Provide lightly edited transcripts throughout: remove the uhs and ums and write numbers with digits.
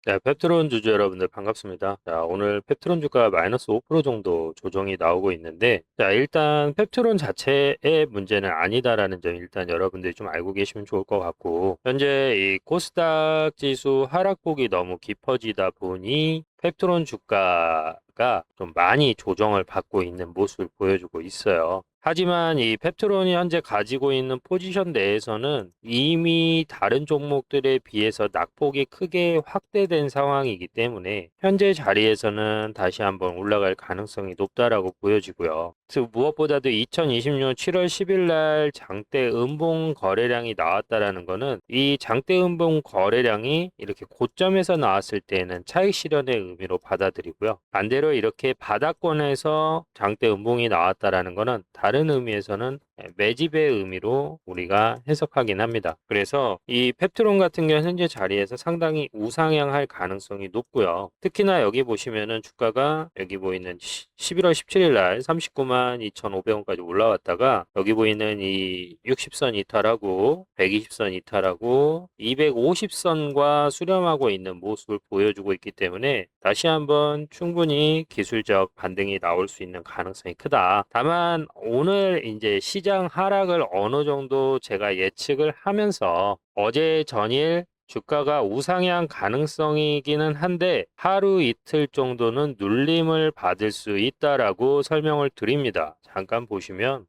네, 펩트론 주주 여러분들 반갑습니다. 자, 오늘 펩트론 주가 마이너스 5% 정도 조정이 나오고 있는데, 자, 일단 펩트론 자체의 문제는 아니다라는 점 일단 여러분들이 좀 알고 계시면 좋을 것 같고, 현재 이 코스닥 지수 하락폭이 너무 깊어지다 보니 펩트론 주가가 좀 많이 조정을 받고 있는 모습을 보여주고 있어요. 하지만 이 펩트론이 현재 가지고 있는 포지션 내에서는 이미 다른 종목들에 비해서 낙폭이 크게 확대된 상황이기 때문에 현재 자리에서는 다시 한번 올라갈 가능성이 높다라고 보여지고요. 즉 무엇보다도 2026년 7월 10일 날 장대 음봉 거래량이 나왔다라는 거는 이 장대 음봉 거래량이 이렇게 고점에서 나왔을 때는 차익 실현의 의미로 받아들이고요. 반대로 이렇게 바닥권에서 장대 음봉이 나왔다라는 거는 다른 의미에서는 매집의 의미로 우리가 해석하긴 합니다. 그래서 이 펩트론 같은 경우는 현재 자리에서 상당히 우상향할 가능성이 높고요. 특히나 여기 보시면은 주가가 여기 보이는 11월 17일 날 39만 2,500원까지 올라왔다가 여기 보이는 이 60선 이탈하고 120선 이탈하고 250선과 수렴하고 있는 모습을 보여주고 있기 때문에 다시 한번 충분히 기술적 반등이 나올 수 있는 가능성이 크다. 다만 오늘 이제 시장 하락을 어느 정도 제가 예측을 하면서 어제 전일 주가가 우상향 가능성이기는 한데 하루 이틀 정도는 눌림을 받을 수 있다라고 설명을 드립니다. 잠깐 보시면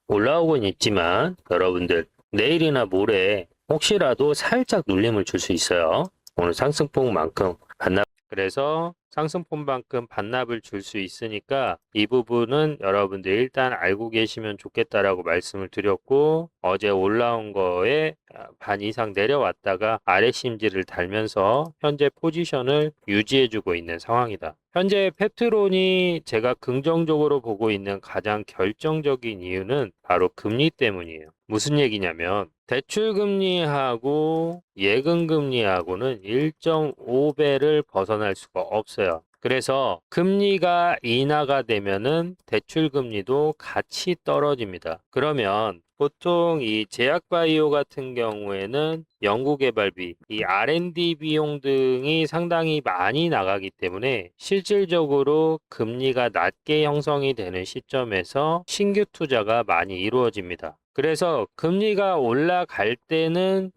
올라오고는 있지만 여러분들 내일이나 모레 혹시라도 살짝 눌림을 줄 수 있어요. 오늘 상승폭만큼 반납. 그래서 상승폭만큼 반납을 줄 수 있으니까 이 부분은 여러분들 일단 알고 계시면 좋겠다라고 말씀을 드렸고 어제 올라온 거에 반 이상 내려왔다가 아래 심지를 달면서 현재 포지션을 유지해주고 있는 상황이다. 현재 펩트론이 제가 긍정적으로 보고 있는 가장 결정적인 이유는 바로 금리 때문이에요. 무슨 얘기냐면 대출금리하고 예금금리하고는 1.5배를 벗어날 수가 없어요. 그래서 금리가 인하가 되면은 대출금리도 같이 떨어집니다. 그러면 보통 이 제약바이오 같은 경우에는 연구개발비, 이 R&D 비용 등이 상당히 많이 나가기 때문에 실질적으로 금리가 낮게 형성이 되는 시점에서 신규 투자가 많이 이루어집니다. 그래서 금리가 올라갈 때는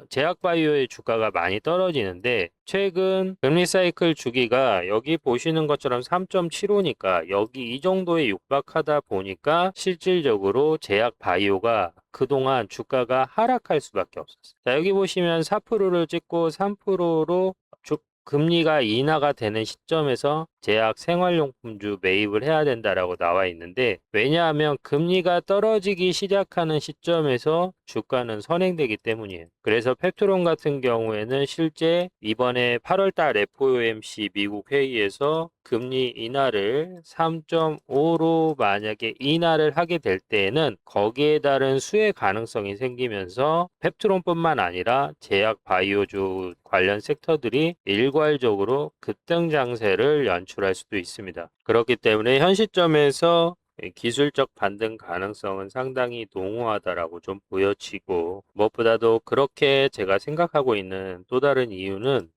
제약바이오의 주가가 많이 떨어지는데 최근 금리 사이클 주기가 여기 보시는 것처럼 3.75니까 여기 이 정도에 육박하다 보니까 실질적으로 제약바이오가 그동안 주가가 하락할 수밖에 없었어요. 자, 여기 보시면 4%를 찍고 3%로 금리가 인하가 되는 시점에서 제약 생활용품주 매입을 해야 된다라고 나와 있는데 왜냐하면 금리가 떨어지기 시작하는 시점에서 주가는 선행되기 때문이에요. 그래서 펩트론 같은 경우에는 실제 이번에 8월달 FOMC 미국 회의에서 금리 인하를 3.5로 만약에 인하를 하게 될 때에는 거기에 따른 수혜 가능성이 생기면서 펩트론뿐만 아니라 제약 바이오주 관련 섹터들이 일괄적으로 급등 장세를 연출할 수도 있습니다. 그렇기 때문에 현 시점에서 기술적 반등 가능성은 상당히 농후하다라고 좀 보여지고 무엇보다도 그렇게 제가 생각하고 있는 또 다른 이유는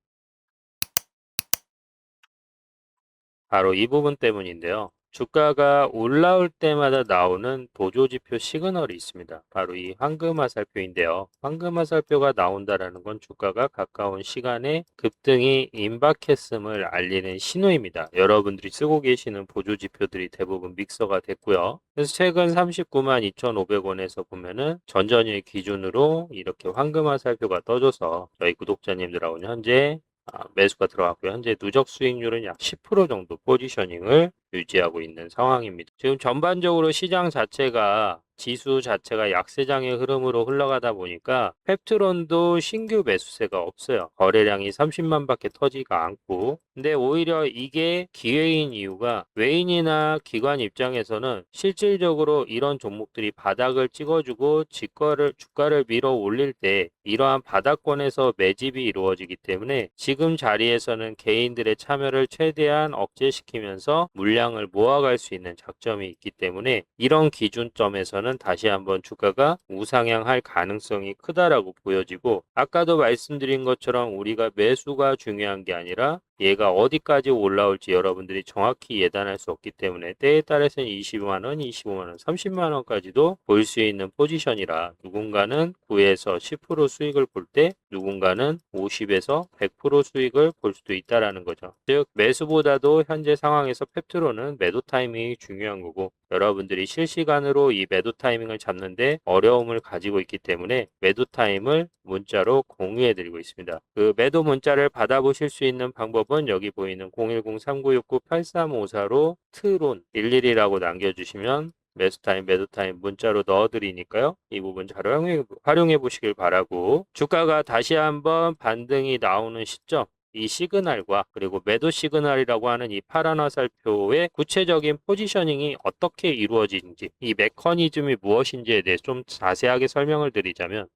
바로 이 부분 때문인데요. 주가가 올라올 때마다 나오는 보조지표 시그널이 있습니다. 바로 이 황금화살표인데요. 황금화살표가 나온다라는 건 주가가 가까운 시간에 급등이 임박했음을 알리는 신호입니다. 여러분들이 쓰고 계시는 보조지표들이 대부분 믹서가 됐고요. 그래서 최근 39만 2,500원에서 보면은 전전일 기준으로 이렇게 황금화살표가 떠줘서 저희 구독자님들하고는 현재 매수가 들어갔고요. 현재 누적 수익률은 약 10% 정도 포지셔닝을 유지하고 있는 상황입니다. 지금 전반적으로 시장 자체가 지수 자체가 약세장의 흐름으로 흘러가다 보니까 펩트론도 신규 매수세가 없어요. 거래량이 30만 밖에 터지가 않고 근데 오히려 이게 기회인 이유가 외인이나 기관 입장에서는 실질적으로 이런 종목들이 바닥을 찍어주고 주가를 밀어 올릴 때 이러한 바닥권에서 매집이 이루어지기 때문에 지금 자리에서는 개인들의 참여를 최대한 억제시키면서 물량 물량을 모아갈 수 있는 장점이 있기 때문에 이런 기준점에서는 다시 한번 주가가 우상향할 가능성이 크다라고 보여지고, 아까도 말씀드린 것처럼 우리가 매수가 중요한 게 아니라 얘가 어디까지 올라올지 여러분들이 정확히 예단할 수 없기 때문에 때에 따라서는 20만원, 25만원, 30만원까지도 볼 수 있는 포지션이라 누군가는 9에서 10% 수익을 볼 때 누군가는 50에서 100% 수익을 볼 수도 있다라는 거죠. 즉 매수보다도 현재 상황에서 펩트론은 매도 타이밍이 중요한 거고, 여러분들이 실시간으로 이 매도 타이밍을 잡는데 어려움을 가지고 있기 때문에 매도 타임을 문자로 공유해 드리고 있습니다. 그 매도 문자를 받아보실 수 있는 방법은 여기 보이는 010-3969-8354로 트론 11이라고 남겨주시면 매수타임, 매도타임 문자로 넣어드리니까요. 이 부분 잘 활용해 보시길 바라고, 주가가 다시 한번 반등이 나오는 시점, 이 시그널과 그리고 매도 시그널이라고 하는 이 파란 화살표의 구체적인 포지셔닝이 어떻게 이루어지는지, 이 메커니즘이 무엇인지에 대해 좀 자세하게 설명을 드리자면,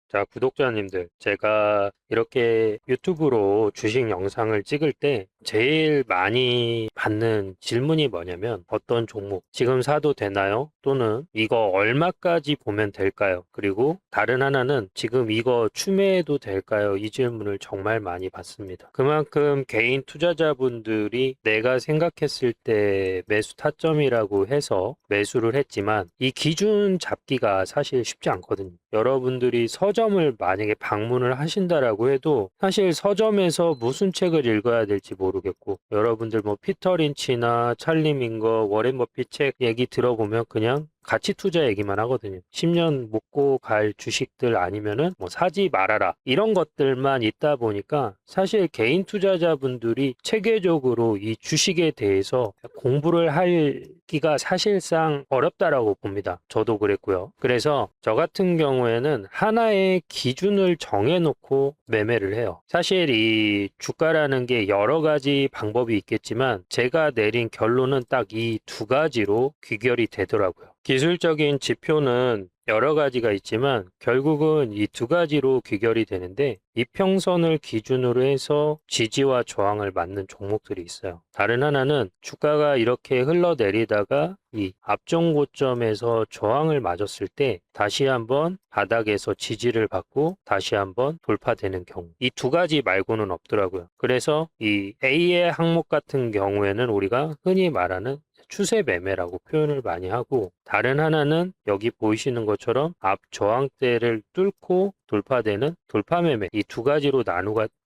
자, 구독자님들, 제가 이렇게 유튜브로 주식 영상을 찍을 때 제일 많이 받는 질문이 뭐냐면, 어떤 종목 지금 사도 되나요? 또는 이거 얼마까지 보면 될까요? 그리고 다른 하나는 지금 이거 추매해도 될까요? 이 질문을 정말 많이 받습니다. 그만큼 개인 투자자분들이 내가 생각했을 때 매수 타점이라고 해서 매수를 했지만 이 기준 잡기가 사실 쉽지 않거든요. 여러분들이 서점을 만약에 방문을 하신다라고 해도 사실 서점에서 무슨 책을 읽어야 될지 모르겠고, 여러분들 뭐 피터 린치나 찰리 민거, 워렌 버핏 책 얘기 들어보면 그냥 가치 투자 얘기만 하거든요. 10년 먹고 갈 주식들 아니면은 뭐 사지 말아라, 이런 것들만 있다 보니까 사실 개인 투자자분들이 체계적으로 이 주식에 대해서 공부를 하기가 사실상 어렵다라고 봅니다. 저도 그랬고요. 그래서 저 같은 경우에는 하나의 기준을 정해놓고 매매를 해요. 사실 이 주가라는 게 여러 가지 방법이 있겠지만 제가 내린 결론은 딱 이 두 가지로 귀결이 되더라고요. 기술적인 지표는 여러 가지가 있지만 결국은 이 두 가지로 귀결이 되는데, 이평선을 기준으로 해서 지지와 저항을 맞는 종목들이 있어요. 다른 하나는 주가가 이렇게 흘러내리다가 이 앞전 고점에서 저항을 맞았을 때 다시 한번 바닥에서 지지를 받고 다시 한번 돌파되는 경우, 이 두 가지 말고는 없더라고요. 그래서 이 A의 항목 같은 경우에는 우리가 흔히 말하는 추세 매매라고 표현을 많이 하고, 다른 하나는 여기 보이시는 것처럼 앞 저항대를 뚫고 돌파되는 돌파 매매, 이 두 가지로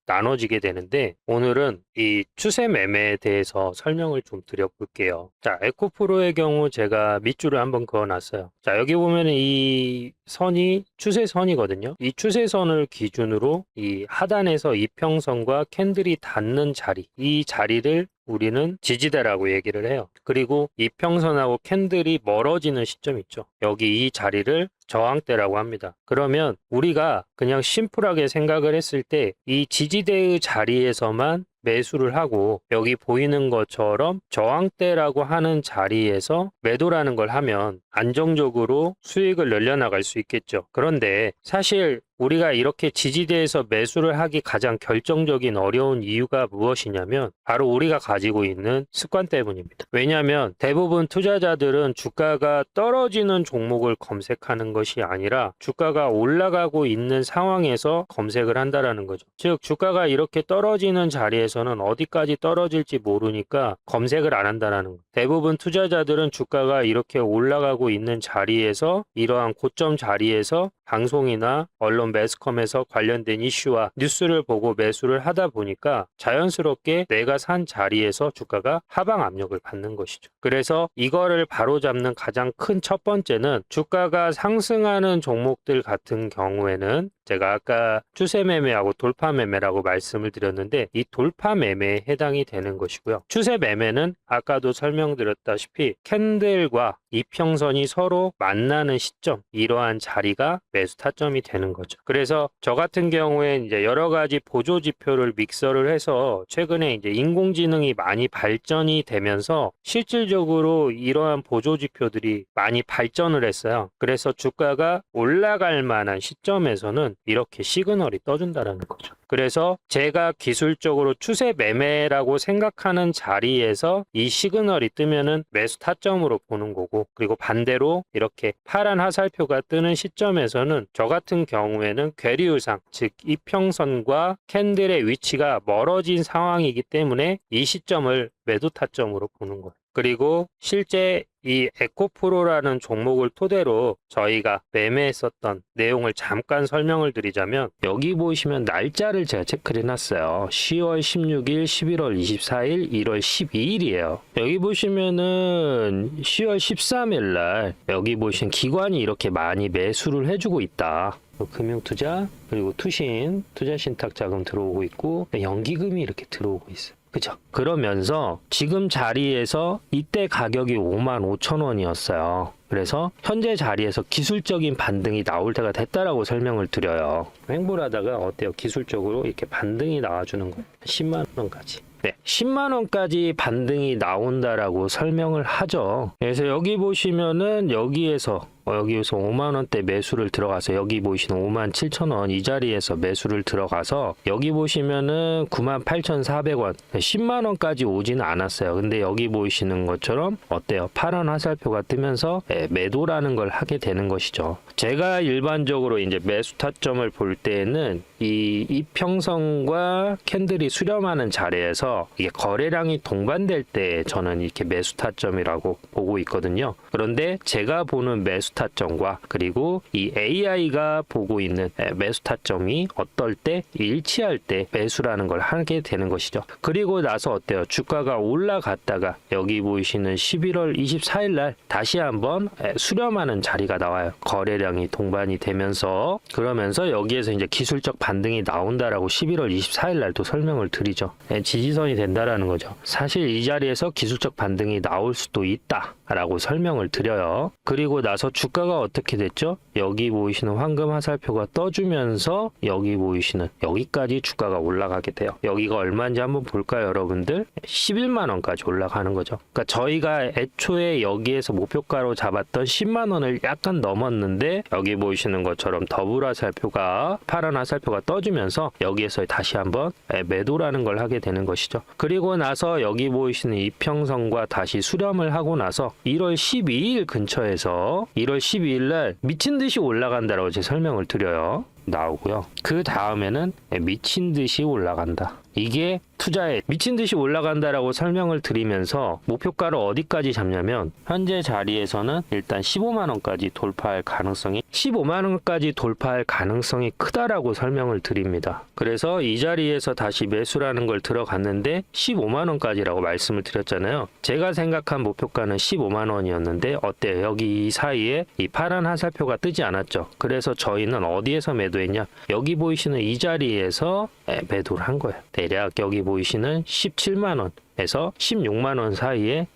나눠지게 되는데, 오늘은 이 추세 매매에 대해서 설명을 좀 드려볼게요. 자, 에코프로의 경우 제가 밑줄을 한번 그어놨어요. 자, 여기 보면 이 선이 추세선이거든요. 이 추세선을 기준으로 이 하단에서 이평선과 캔들이 닿는 자리, 이 자리를 우리는 지지대라고 얘기를 해요. 그리고 이평선하고 캔들이 멀어지는 시점 있죠. 여기 이 자리를 저항대라고 합니다. 그러면 우리가 그냥 심플하게 생각을 했을 때 이 지지대의 자리에서만 매수를 하고, 여기 보이는 것처럼 저항대라고 하는 자리에서 매도라는 걸 하면 안정적으로 수익을 늘려나갈 수 있겠죠. 그런데 사실 우리가 이렇게 지지대에서 매수를 하기 가장 결정적인 어려운 이유가 무엇이냐면 바로 우리가 가지고 있는 습관 때문입니다. 왜냐하면 대부분 투자자들은 주가가 떨어지는 종목을 검색하는 것이 아니라 주가가 올라가고 있는 상황에서 검색을 한다라는 거죠. 즉 주가가 이렇게 떨어지는 자리에서는 어디까지 떨어질지 모르니까 검색을 안 한다라는 거예요. 대부분 투자자들은 주가가 이렇게 올라가고 있는 자리에서, 이러한 고점 자리에서 방송이나 언론 매스컴에서 관련된 이슈와 뉴스를 보고 매수를 하다 보니까 자연스럽게 내가 산 자리에서 주가가 하방 압력을 받는 것이죠. 그래서 이거를 바로잡는 가장 큰 첫 번째는, 주가가 상승하는 종목들 같은 경우에는 제가 아까 추세 매매하고 돌파 매매라고 말씀을 드렸는데, 이 돌파 매매에 해당이 되는 것이고요. 추세 매매는 아까도 설명드렸다시피 캔들과 이평선이 서로 만나는 시점, 이러한 자리가 매수 타점이 되는 거죠. 거죠. 그래서 저 같은 경우에 이제 여러 가지 보조 지표를 믹서를 해서 최근에 이제 인공지능이 많이 발전이 되면서 실질적으로 이러한 보조 지표들이 많이 발전을 했어요. 그래서 주가가 올라갈 만한 시점에서는 이렇게 시그널이 떠준다라는 거죠. 그래서 제가 기술적으로 추세 매매라고 생각하는 자리에서 이 시그널이 뜨면은 매수 타점으로 보는 거고, 그리고 반대로 이렇게 파란 화살표가 뜨는 시점에서는 저 같은 경우에는 괴리우상, 즉 이평선과 캔들의 위치가 멀어진 상황이기 때문에 이 시점을 매도 타점으로 보는 거예요. 그리고 실제 이 에코프로라는 종목을 토대로 저희가 매매했었던 내용을 잠깐 설명을 드리자면, 여기 보시면 날짜를 제가 체크를 해놨어요. 10월 16일, 11월 24일, 1월 12일이에요. 여기 보시면은 10월 13일 날 여기 보시면 기관이 이렇게 많이 매수를 해주고 있다. 금융투자, 그리고 투신, 투자신탁자금 들어오고 있고, 연기금이 이렇게 들어오고 있어요. 그죠? 그러면서 지금 자리에서 이때 가격이 55,000원이었어요. 그래서 현재 자리에서 기술적인 반등이 나올 때가 됐다라고 설명을 드려요. 횡보를 하다가 어때요? 기술적으로 이렇게 반등이 나와주는 거예요. 10만 원까지. 네, 10만 원까지 반등이 나온다라고 설명을 하죠. 그래서 여기 보시면은 여기에서 5만 원대 매수를 들어가서 여기 보시는 57,000원 이 자리에서 매수를 들어가서 여기 보시면은 98,400원 10만 원까지 오지는 않았어요. 근데 여기 보이시는 것처럼 어때요? 파란 화살표가 뜨면서 매도라는 걸 하게 되는 것이죠. 제가 일반적으로 이제 매수 타점을 볼 때에는 이 이평선과 캔들이 수렴하는 자리에서 이게 거래량이 동반될 때 저는 이렇게 매수 타점이라고 보고 있거든요. 그런데 제가 보는 매수 타점과 그리고 이 AI가 보고 있는 매수 타점이 어떨 때 일치할 때 매수라는 걸 하게 되는 것이죠. 그리고 나서 어때요? 주가가 올라갔다가 여기 보이시는 11월 24일 날 다시 한번 수렴하는 자리가 나와요. 거래량이 동반이 되면서, 그러면서 여기에서 이제 기술적 반등이 나온다라고 11월 24일 날도 설명을 드리죠. 지지선이 된다라는 거죠. 사실 이 자리에서 기술적 반등이 나올 수도 있다라고 설명을 드려요. 그리고 나서 주가가 어떻게 됐죠? 여기 보이시는 황금 화살표가 떠주면서 여기 보이시는 여기까지 주가가 올라가게 돼요. 여기가 얼마인지 한번 볼까요, 여러분들? 11만 원까지 올라가는 거죠. 그러니까 저희가 애초에 여기에서 목표가로 잡았던 10만 원을 약간 넘었는데 여기 보이시는 것처럼 더블 화살표가, 파란 화살표가 떠주면서 여기에서 다시 한번 매도라는 걸 하게 되는 것이죠. 그리고 나서 여기 보이시는 이평선과 다시 수렴을 하고 나서 1월 12일 근처에서 1월 12일 날 미친 듯이 올라간다라고 제가 설명을 드려요. 나오고요. 그 다음에는 미친 듯이 올라간다. 이게 투자에 미친 듯이 올라간다라고 설명을 드리면서 목표가를 어디까지 잡냐면 현재 자리에서는 일단 15만 원까지 돌파할 가능성이 15만 원까지 돌파할 가능성이 크다라고 설명을 드립니다. 그래서 이 자리에서 다시 매수라는 걸 들어갔는데 15만 원까지라고 말씀을 드렸잖아요. 제가 생각한 목표가는 15만 원이었는데 어때요? 여기 이 사이에 이 파란 화살표가 뜨지 않았죠. 그래서 저희는 어디에서 매도했냐? 여기 보이시는 이 자리에서 매도를 한 거예요. 대략 여기 보이시는 17만 원에서 16만 원 사이에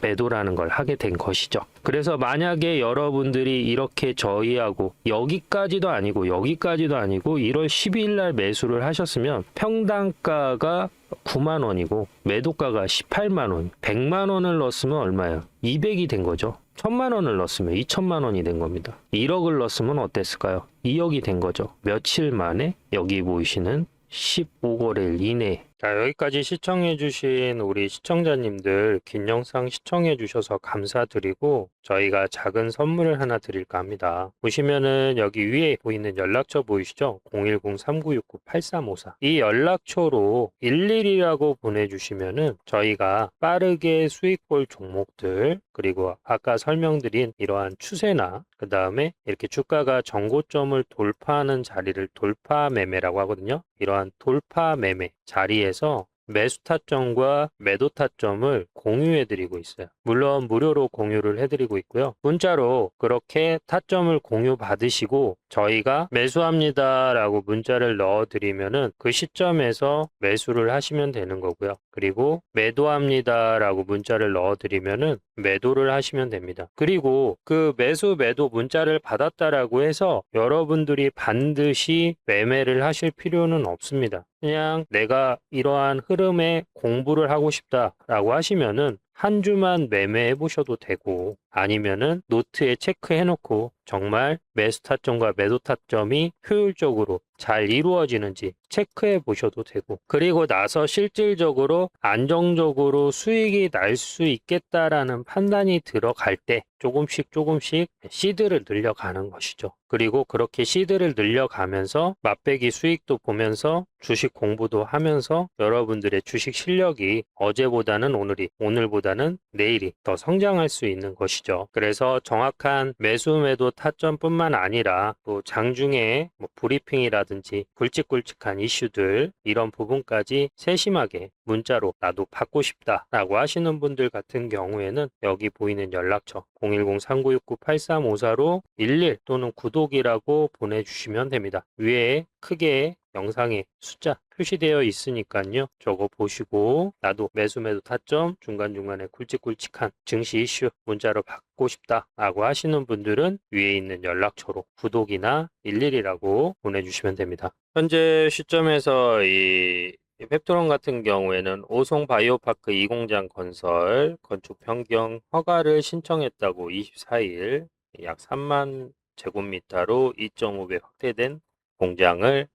매도라는 걸 하게 된 것이죠. 그래서 만약에 여러분들이 이렇게 저희하고 여기까지도 아니고 여기까지도 아니고 1월 12일 날 매수를 하셨으면 평당가가 9만 원이고 매도가가 18만 원, 100만 원을 넣었으면 얼마예요? 200이 된 거죠. 1000만 원을 넣었으면 2000만 원이 된 겁니다. 1억을 넣었으면 어땠을까요? 2억이 된 거죠. 며칠 만에 여기 보이시는 15거래일 이내. 자, 여기까지 시청해주신 우리 시청자님들 긴 영상 시청해주셔서 감사드리고 저희가 작은 선물을 하나 드릴까 합니다. 보시면은 여기 위에 보이는 연락처 보이시죠? 010-3969-8354. 이 연락처로 11이라고 보내주시면은 저희가 빠르게 수익 볼 종목들, 그리고 아까 설명드린 이러한 추세나 그 다음에 이렇게 주가가 정고점을 돌파하는 자리를 돌파 매매라고 하거든요. 이러한 돌파 매매 자리에서 매수 타점과 매도 타점을 공유해 드리고 있어요. 물론 무료로 공유를 해드리고 있고요. 문자로 그렇게 타점을 공유 받으시고 저희가 매수합니다 라고 문자를 넣어 드리면은 그 시점에서 매수를 하시면 되는 거고요. 그리고 매도합니다라고 문자를 넣어드리면은 매도를 하시면 됩니다. 그리고 그 매도 문자를 받았다라고 해서 여러분들이 반드시 매매를 하실 필요는 없습니다. 그냥 내가 이러한 흐름에 공부를 하고 싶다라고 하시면은 한 주만 매매해 보셔도 되고 아니면은 노트에 체크해 놓고 정말 매수 타점과 매도 타점이 효율적으로 잘 이루어지는지 체크해 보셔도 되고 그리고 나서 실질적으로 안정적으로 수익이 날 수 있겠다라는 판단이 들어갈 때 조금씩 시드를 늘려가는 것이죠. 그리고 그렇게 시드를 늘려가면서 맛배기 수익도 보면서 주식 공부도 하면서 여러분들의 주식 실력이 어제보다는 오늘보다는 내일이 더 성장할 수 있는 것이죠. 그래서 정확한 매수 매도 타점뿐만 아니라 또 장중에 브리핑이라든지 굵직굵직한 이슈들 이런 부분까지 세심하게 문자로 나도 받고 싶다라고 하시는 분들 같은 경우에는 여기 보이는 연락처 010-3969-8354로 11 또는 구독이라고 보내주시면 됩니다. 위에 크게 영상에 숫자 표시되어 있으니까요. 저거 보시고 나도 매도 타점 중간중간에 굵직굵직한 증시 이슈 문자로 받고 싶다라고 하시는 분들은 위에 있는 연락처로 구독이나 11이라고 보내주시면 됩니다. 현재 시점에서 이 펩트론 같은 경우에는 오송 바이오파크 2공장 건설 건축 변경 허가를 신청했다고 24일 약 3만 제곱미터로 2.5배 확대된 공장을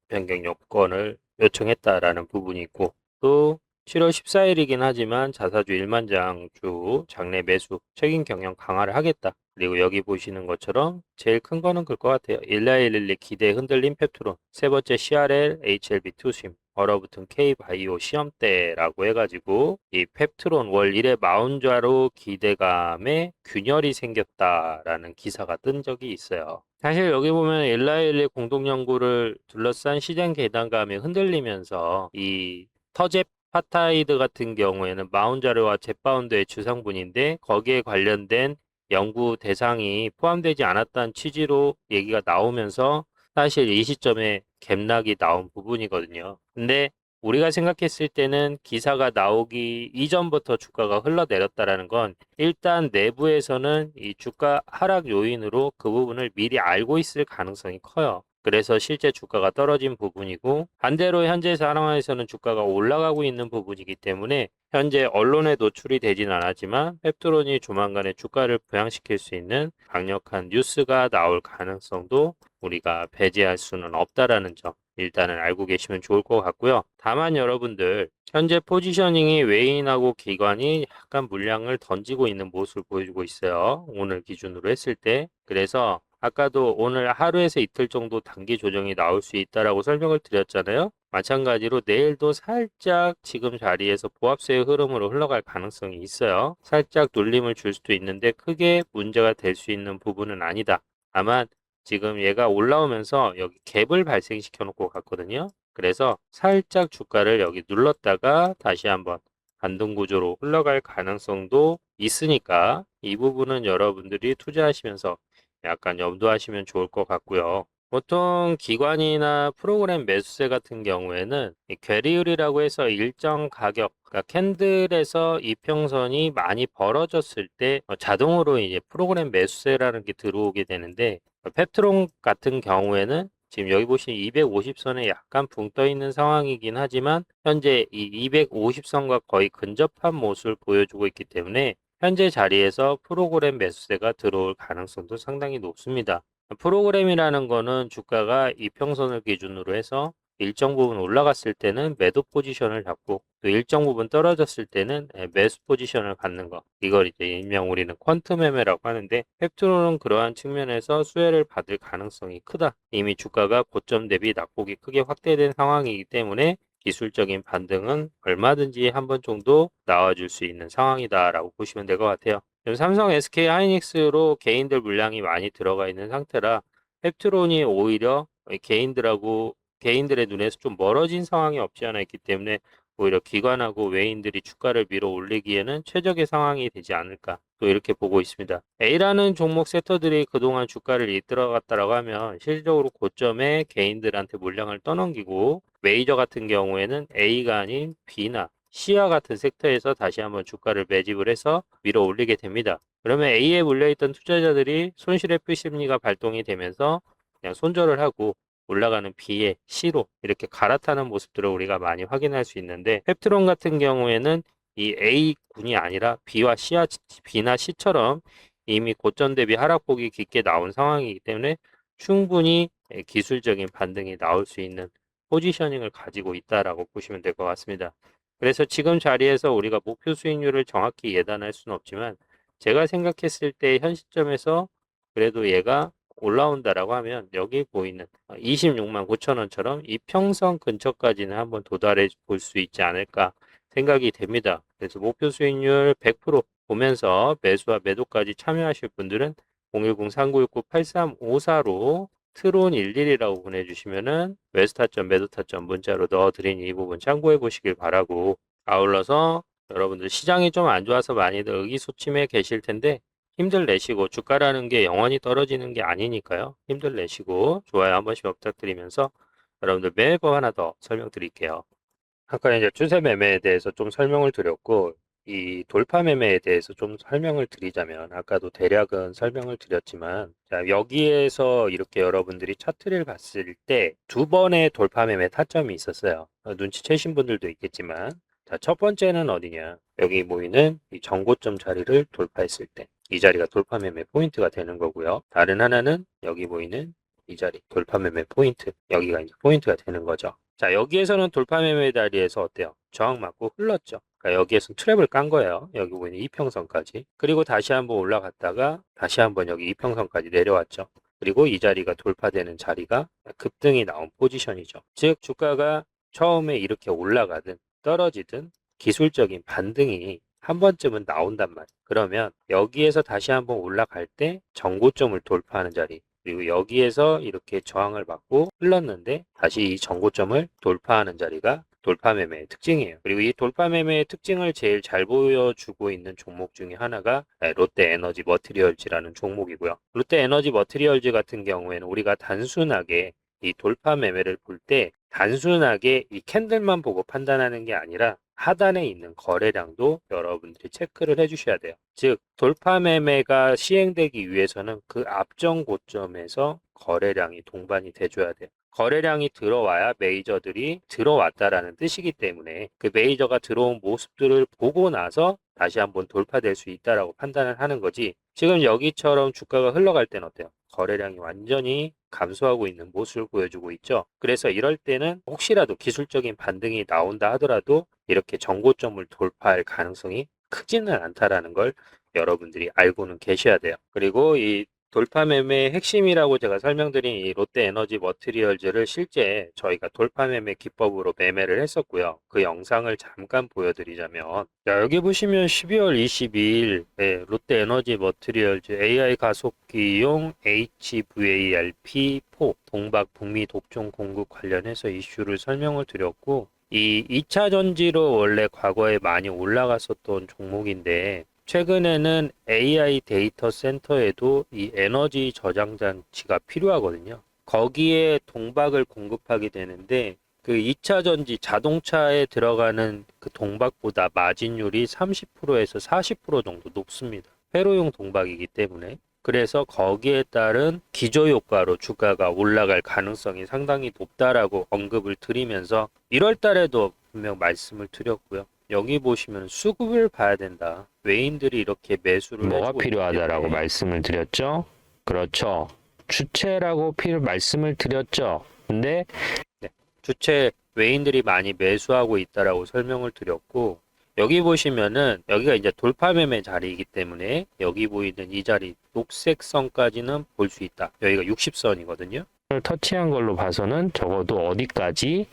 변경 요건을 요청했다라는 부분이 있고 또 7월 14일이긴 하지만 자사주 1만 장주 장내 매수 책임 경영 강화를 하겠다. 그리고 여기 보시는 것처럼 제일 큰 거는 그럴 것 같아요. 19112 기대 흔들림 펩트론 세 번째 CRL HLB 투심 얼어붙은 K바이오 시험대라고 해가지고 이 펩트론 월 1회 마운좌로 기대감에 균열이 생겼다라는 기사가 뜬 적이 있어요. 사실 여기 보면 일라일리 공동연구를 둘러싼 시장 계단감이 흔들리면서 이 터잽 파타이드 같은 경우에는 마운자르와 젯바운드의 주성분인데 거기에 관련된 연구 대상이 포함되지 않았다는 취지로 얘기가 나오면서 사실 이 시점에 갭락이 나온 부분이거든요. 근데 우리가 생각했을 때는 기사가 나오기 이전부터 주가가 흘러내렸다라는 건 일단 내부에서는 이 주가 하락 요인으로 그 부분을 미리 알고 있을 가능성이 커요. 그래서 실제 주가가 떨어진 부분이고 반대로 현재 상황에서는 주가가 올라가고 있는 부분이기 때문에 현재 언론에 노출이 되진 않았지만 펩트론이 조만간에 주가를 부양시킬 수 있는 강력한 뉴스가 나올 가능성도 우리가 배제할 수는 없다라는 점 일단은 알고 계시면 좋을 것 같고요. 다만 여러분들 현재 포지셔닝이 외인하고 기관이 약간 물량을 던지고 있는 모습을 보여주고 있어요. 오늘 기준으로 했을 때. 그래서 아까도 오늘 하루에서 이틀 정도 단기 조정이 나올 수 있다라고 설명을 드렸잖아요. 마찬가지로 내일도 살짝 지금 자리에서 보합세의 흐름으로 흘러갈 가능성이 있어요. 살짝 눌림을 줄 수도 있는데 크게 문제가 될 수 있는 부분은 아니다. 다만 지금 얘가 올라오면서 여기 갭을 발생시켜 놓고 갔거든요. 그래서 살짝 주가를 여기 눌렀다가 다시 한번 반등 구조로 흘러갈 가능성도 있으니까 이 부분은 여러분들이 투자하시면서 약간 염두하시면 좋을 것 같고요. 보통 기관이나 프로그램 매수세 같은 경우에는 이 괴리율이라고 해서 일정 가격, 그러니까 캔들에서 이평선이 많이 벌어졌을 때 자동으로 이제 프로그램 매수세라는 게 들어오게 되는데 펩트론 같은 경우에는 지금 여기 보시면 250선에 약간 붕 떠 있는 상황이긴 하지만 현재 이 250선과 거의 근접한 모습을 보여주고 있기 때문에 현재 자리에서 프로그램 매수세가 들어올 가능성도 상당히 높습니다. 프로그램이라는 거는 주가가 이평선을 기준으로 해서 일정 부분 올라갔을 때는 매도 포지션을 잡고 또 일정 부분 떨어졌을 때는 매수 포지션을 갖는 거. 이걸 이제 일명 우리는 퀀텀 매매라고 하는데 팩트로는 그러한 측면에서 수혜를 받을 가능성이 크다. 이미 주가가 고점 대비 낙폭이 크게 확대된 상황이기 때문에 기술적인 반등은 얼마든지 한 번 정도 나와줄 수 있는 상황이다라고 보시면 될 것 같아요. 지금 삼성, SK 하이닉스로 개인들 물량이 많이 들어가 있는 상태라 펩트론이 오히려 개인들의 눈에서 좀 멀어진 상황이 없지 않아 있기 때문에 오히려 기관하고 외인들이 주가를 밀어 올리기에는 최적의 상황이 되지 않을까 또 이렇게 보고 있습니다. A라는 종목 세터들이 그동안 주가를 이끌어갔다라고 하면 실질적으로 고점에 개인들한테 물량을 떠넘기고 메이저 같은 경우에는 A가 아닌 B나 C와 같은 섹터에서 다시 한번 주가를 매집을 해서 밀어 올리게 됩니다. 그러면 A에 물려있던 투자자들이 손실 회피 심리가 발동이 되면서 그냥 손절을 하고 올라가는 B에 C로 이렇게 갈아타는 모습들을 우리가 많이 확인할 수 있는데, 펩트론 같은 경우에는 이 A군이 아니라 B나 C처럼 이미 고점 대비 하락폭이 깊게 나온 상황이기 때문에 충분히 기술적인 반등이 나올 수 있는 포지셔닝을 가지고 있다라고 보시면 될 것 같습니다. 그래서 지금 자리에서 우리가 목표 수익률을 정확히 예단할 수는 없지만, 제가 생각했을 때 현 시점에서 그래도 얘가 올라온다라고 하면 여기 보이는 26만 9천 원처럼 이 평선 근처까지는 한번 도달해 볼 수 있지 않을까 생각이 됩니다. 그래서 목표 수익률 100% 보면서 매수와 매도까지 참여하실 분들은 010-3969-8354로 트론 11이라고 보내주시면은 매수 타점, 매도 타점 문자로 넣어드린 이 부분 참고해 보시길 바라고, 아울러서 여러분들 시장이 좀 안 좋아서 많이들 의기소침해 계실 텐데 힘들 내시고, 주가라는 게 영원히 떨어지는 게 아니니까요. 힘들 내시고 좋아요 한 번씩 부탁드리면서 여러분들 매매법 하나 더 설명드릴게요. 아까 이제 추세 매매에 대해서 좀 설명을 드렸고, 이 돌파 매매에 대해서 좀 설명을 드리자면, 아까도 대략은 설명을 드렸지만, 자, 여기에서 이렇게 여러분들이 차트를 봤을 때 두 번의 돌파 매매 타점이 있었어요. 눈치채신 분들도 있겠지만, 자, 첫 번째는 어디냐? 여기 보이는 이 정고점 자리를 돌파했을 때, 이 자리가 돌파 매매 포인트가 되는 거고요. 다른 하나는 여기 보이는 이 자리, 돌파 매매 포인트, 여기가 이제 포인트가 되는 거죠. 자, 여기에서는 돌파 매매 자리에서 어때요? 저항 맞고 흘렀죠. 그러니까 여기에서 트랩을 깐 거예요. 여기 보이는 이평선까지. 그리고 다시 한번 올라갔다가 다시 한번 여기 이평선까지 내려왔죠. 그리고 이 자리가 돌파되는 자리가 급등이 나온 포지션이죠. 즉, 주가가 처음에 이렇게 올라가든 떨어지든 기술적인 반등이 한 번쯤은 나온단 말이에요. 그러면 여기에서 다시 한번 올라갈 때 정고점을 돌파하는 자리, 그리고 여기에서 이렇게 저항을 받고 흘렀는데 다시 이 정고점을 돌파하는 자리가 돌파 매매의 특징이에요. 그리고 이 돌파 매매의 특징을 제일 잘 보여주고 있는 종목 중에 하나가 롯데 에너지 머티리얼즈라는 종목이고요. 롯데 에너지 머티리얼즈 같은 경우에는 우리가 단순하게 이 돌파 매매를 볼 때 단순하게 이 캔들만 보고 판단하는 게 아니라 하단에 있는 거래량도 여러분들이 체크를 해주셔야 돼요. 즉, 돌파 매매가 시행되기 위해서는 그 앞전 고점에서 거래량이 동반이 돼줘야 돼요. 거래량이 들어와야 메이저들이 들어왔다라는 뜻이기 때문에 그 메이저가 들어온 모습들을 보고 나서 다시 한번 돌파될 수 있다라고 판단을 하는 거지, 지금 여기처럼 주가가 흘러갈 때는 어때요? 거래량이 완전히 감소하고 있는 모습을 보여주고 있죠. 그래서 이럴 때는 혹시라도 기술적인 반등이 나온다 하더라도 이렇게 정고점을 돌파할 가능성이 크지는 않다라는 걸 여러분들이 알고는 계셔야 돼요. 그리고 이 돌파 매매의 핵심이라고 제가 설명드린 이 롯데 에너지 머티리얼즈를 실제 저희가 돌파 매매 기법으로 매매를 했었고요. 그 영상을 잠깐 보여드리자면, 자, 여기 보시면 12월 22일 롯데 에너지 머티리얼즈 AI 가속기용 HVALP4 동박 북미 독종 공급 관련해서 이슈를 설명을 드렸고, 이 2차 전지로 원래 과거에 많이 올라갔었던 종목인데 최근에는 AI 데이터 센터에도 이 에너지 저장 장치가 필요하거든요. 거기에 동박을 공급하게 되는데 그 2차 전지 자동차에 들어가는 그 동박보다 마진율이 30%에서 40% 정도 높습니다. 회로용 동박이기 때문에. 그래서 거기에 따른 기저 효과로 주가가 올라갈 가능성이 상당히 높다라고 언급을 드리면서 1월 달에도 분명 말씀을 드렸고요. 여기 보시면 수급을 봐야 된다. 외인들이 이렇게 매수를 뭐가 해주고 필요하다라고 있기 때문에. 말씀을 드렸죠? 그렇죠. 주체라고 말씀을 드렸죠. 근데 네, 주체 외인들이 많이 매수하고 있다라고 설명을 드렸고, 여기 보시면은 여기가 이제 돌파 매매 자리이기 때문에 여기 보이는 이 자리 녹색 선까지는 볼 수 있다. 여기가 60선이거든요. 터치한 걸로 봐서는 적어도 어디까지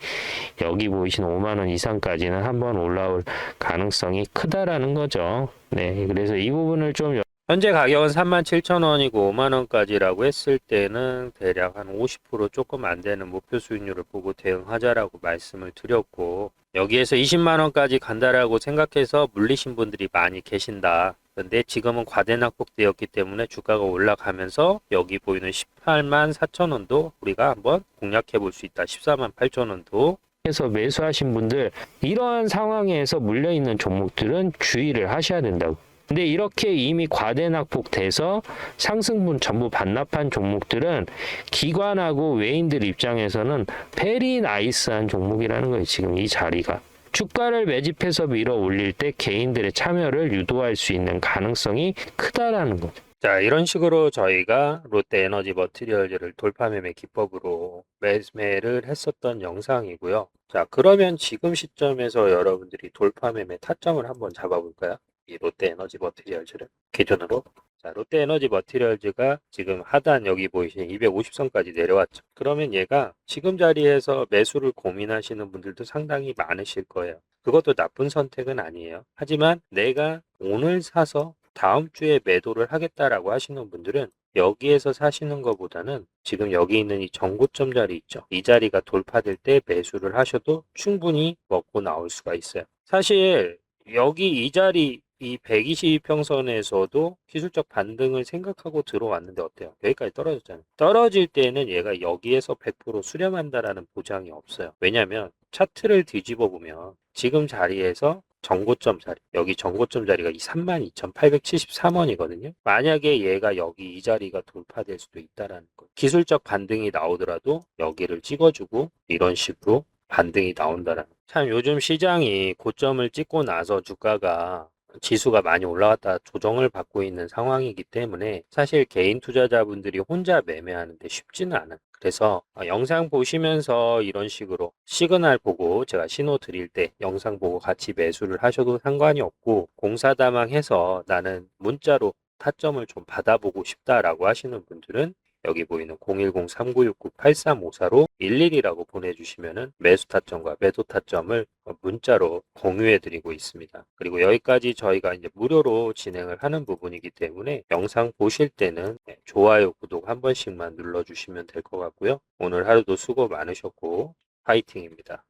여기 보이시는 5만 원 이상까지는 한번 올라올 가능성이 크다라는 거죠. 네, 그래서 이 부분을 좀 현재 가격은 37,000원이고 5만원까지라고 했을 때는 대략 한 50% 조금 안 되는 목표 수익률을 보고 대응하자라고 말씀을 드렸고, 여기에서 20만원까지 간다라고 생각해서 물리신 분들이 많이 계신다. 근데 지금은 과대낙폭되었기 때문에 주가가 올라가면서 여기 보이는 18만 4천원도 우리가 한번 공략해 볼 수 있다. 14만 8천원도 해서 매수하신 분들 이러한 상황에서 물려있는 종목들은 주의를 하셔야 된다고. 근데 이렇게 이미 과대낙폭돼서 상승분 전부 반납한 종목들은 기관하고 외인들 입장에서는 베리 나이스한 종목이라는 거예요. 지금 이 자리가. 주가를 매집해서 밀어 올릴 때 개인들의 참여를 유도할 수 있는 가능성이 크다라는 거죠. 자, 이런 식으로 저희가 롯데에너지 머티리얼즈를 돌파매매 기법으로 매매를 했었던 영상이고요. 자, 그러면 지금 시점에서 여러분들이 돌파매매 타점을 한번 잡아볼까요? 이 롯데에너지 머티리얼즈를 기준으로. 자, 롯데에너지 머티리얼즈가 지금 하단 여기 보이시는 250선까지 내려왔죠. 그러면 얘가 지금 자리에서 매수를 고민하시는 분들도 상당히 많으실 거예요. 그것도 나쁜 선택은 아니에요. 하지만 내가 오늘 사서 다음 주에 매도를 하겠다라고 하시는 분들은 여기에서 사시는 것보다는 지금 여기 있는 이 전고점 자리 있죠. 이 자리가 돌파될 때 매수를 하셔도 충분히 먹고 나올 수가 있어요. 사실 여기 이 자리 이 122평선에서도 기술적 반등을 생각하고 들어왔는데 어때요? 여기까지 떨어졌잖아요. 떨어질 때는 얘가 여기에서 100% 수렴한다라는 보장이 없어요. 왜냐하면 차트를 뒤집어 보면 지금 자리에서 정고점 자리, 여기 정고점 자리가 이 32,873원이거든요. 만약에 얘가 여기 이 자리가 돌파될 수도 있다라는 거. 기술적 반등이 나오더라도 여기를 찍어주고 이런 식으로 반등이 나온다라는 거. 참 요즘 시장이 고점을 찍고 나서 주가가 지수가 많이 올라갔다 조정을 받고 있는 상황이기 때문에 사실 개인 투자자분들이 혼자 매매하는데 쉽지는 않아요. 그래서 영상 보시면서 이런 식으로 시그널 보고 제가 신호 드릴 때 영상 보고 같이 매수를 하셔도 상관이 없고 공사다망해서 나는 문자로 타점을 좀 받아보고 싶다라고 하시는 분들은 여기 보이는 010-3969-8354로 11이라고 보내주시면은 매수 타점과 매도 타점을 문자로 공유해 드리고 있습니다. 그리고 여기까지 저희가 이제 무료로 진행을 하는 부분이기 때문에 영상 보실 때는 좋아요, 구독 한 번씩만 눌러주시면 될 것 같고요. 오늘 하루도 수고 많으셨고 파이팅입니다.